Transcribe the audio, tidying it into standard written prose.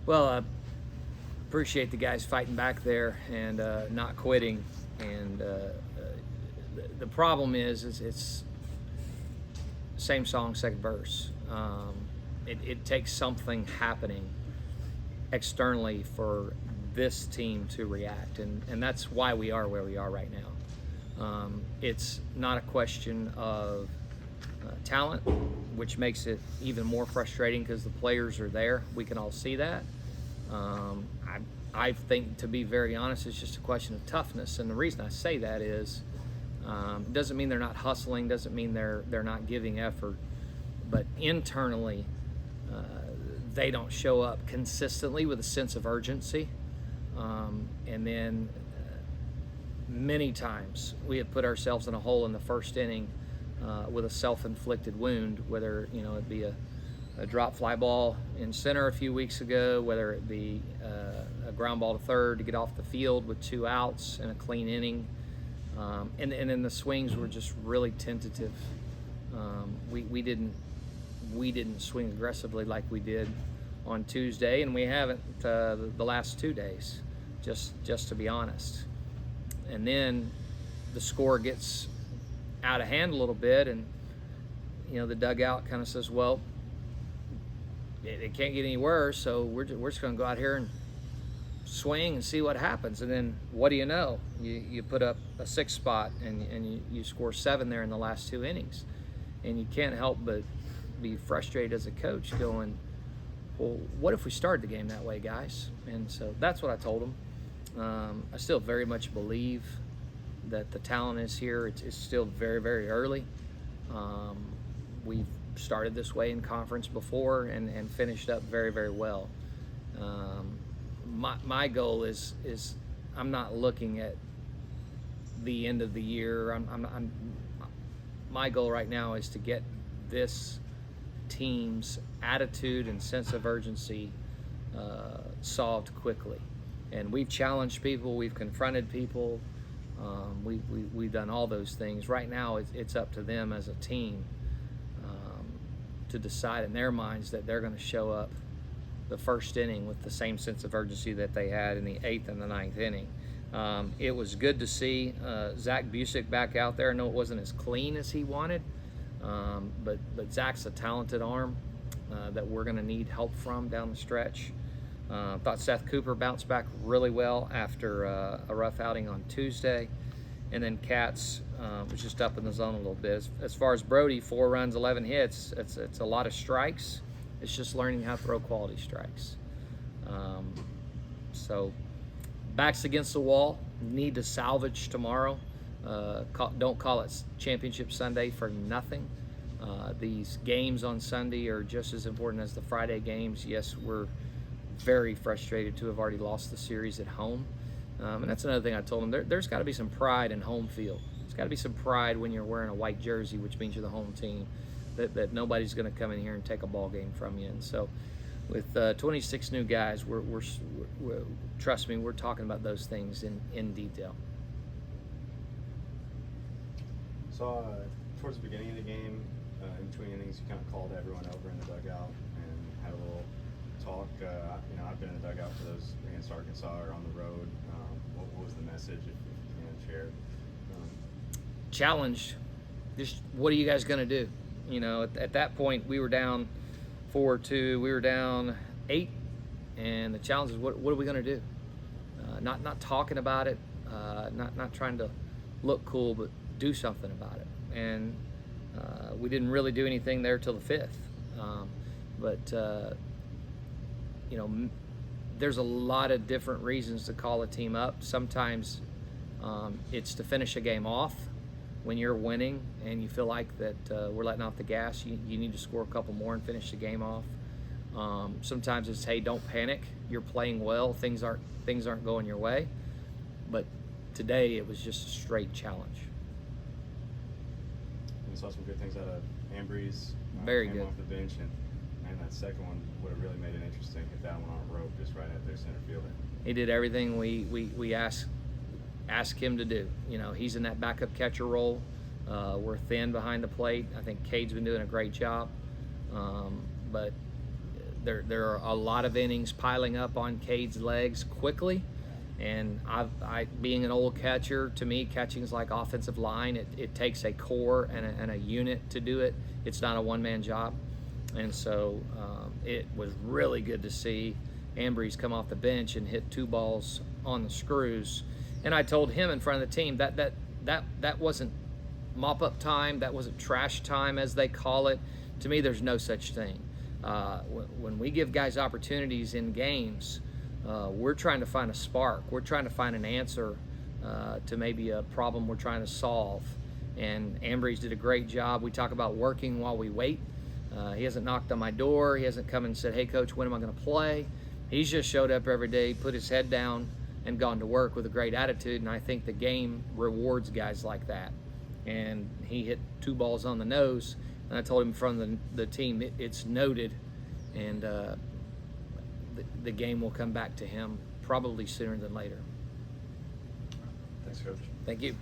Well, I appreciate the guys fighting back there and not quitting. And the problem is it's same song, second verse. It takes something happening externally for this team to react, and that's why we are where we are right now. It's not a question of talent, which makes it even more frustrating because the players are there. We can all see that. I think, to be very honest, it's just a question of toughness, and the reason I say that is it doesn't mean they're not hustling, doesn't mean they're not giving effort, but internally they don't show up consistently with a sense of urgency. And then many times we have put ourselves in a hole in the first inning with a self-inflicted wound, whether it be a drop fly ball in center a few weeks ago, whether it be a ground ball to third to get off the field with 2 outs and a clean inning, and then the swings were just really tentative. We didn't swing aggressively like we did on Tuesday, and we haven't the last 2 days, just to be honest. And then the score gets out of hand a little bit, and the dugout kind of says, well, it can't get any worse, so we're just going to go out here and swing and see what happens. And then what do you know? You put up a 6 spot and you score 7 there in the last 2 innings, and you can't help but be frustrated as a coach, going, well, what if we started the game that way, guys? And so that's what I told them. I still very much believe that the talent is here. It's still very, very early. We've started this way in conference before and finished up very, very well. My goal is I'm not looking at the end of the year. My goal right now is to get this team's attitude and sense of urgency solved quickly. And we've challenged people, we've confronted people, we've done all those things. Right now it's up to them as a team to decide in their minds that they're going to show up the first inning with the same sense of urgency that they had in the 8th and the 9th inning. It was good to see Zach Busick back out there. I know it wasn't as clean as he wanted, but Zach's a talented arm that we're going to need help from down the stretch. Thought Seth Cooper bounced back really well after a rough outing on Tuesday. And then Katz was just up in the zone a little bit. As far as Brody, 4 runs, 11 hits, it's a lot of strikes. It's just learning how to throw quality strikes. So backs against the wall, need to salvage tomorrow. Don't call it Championship Sunday for nothing. These games on Sunday are just as important as the Friday games. Yes, we're very frustrated to have already lost the series at home. And that's another thing I told them. There's got to be some pride in home field. There's got to be some pride when you're wearing a white jersey, which means you're the home team, that nobody's going to come in here and take a ball game from you. And so with 26 new guys, we're trust me, we're talking about those things in detail. So towards the beginning of the game, in between innings, you kind of called everyone over in the dugout and had a little talk. I've been in the dugout for those against Arkansas or on the road. What was the message, if you can share? Challenge. Just what are you guys going to do? At that point, we were down 4-2. We were down 8, and the challenge is what are we going to do? Not talking about it, not trying to look cool, but do something about it. And we didn't really do anything there till the 5th. But there's a lot of different reasons to call a team up. Sometimes it's to finish a game off when you're winning and you feel like that we're letting off the gas. You need to score a couple more and finish the game off. Sometimes it's, hey, don't panic. You're playing well. Things aren't going your way. But today it was just a straight challenge. We saw some good things out of Ambry's. Very came good. Off the bench, and that second one would have really made it interesting if that one on a rope just right at their center fielder. He did everything we asked him to do. He's in that backup catcher role. We're thin behind the plate. I think Cade's been doing a great job. But there are a lot of innings piling up on Cade's legs quickly. And I being an old catcher, to me, catching is like offensive line. It takes a core and a unit to do it. It's not a one-man job. And so it was really good to see Ambrose come off the bench and hit 2 balls on the screws. And I told him in front of the team that wasn't mop-up time. That wasn't trash time, as they call it. To me, there's no such thing. When we give guys opportunities in games, we're trying to find a spark. We're trying to find an answer to maybe a problem we're trying to solve. And Ambrose did a great job. We talk about working while we wait. He hasn't knocked on my door. He hasn't come and said, "Hey, Coach, when am I going to play?" He's just showed up every day, put his head down, and gone to work with a great attitude. And I think the game rewards guys like that. And he hit 2 balls on the nose. And I told him from the team, it's noted. And the game will come back to him probably sooner than later. Thanks, Coach. Thank you.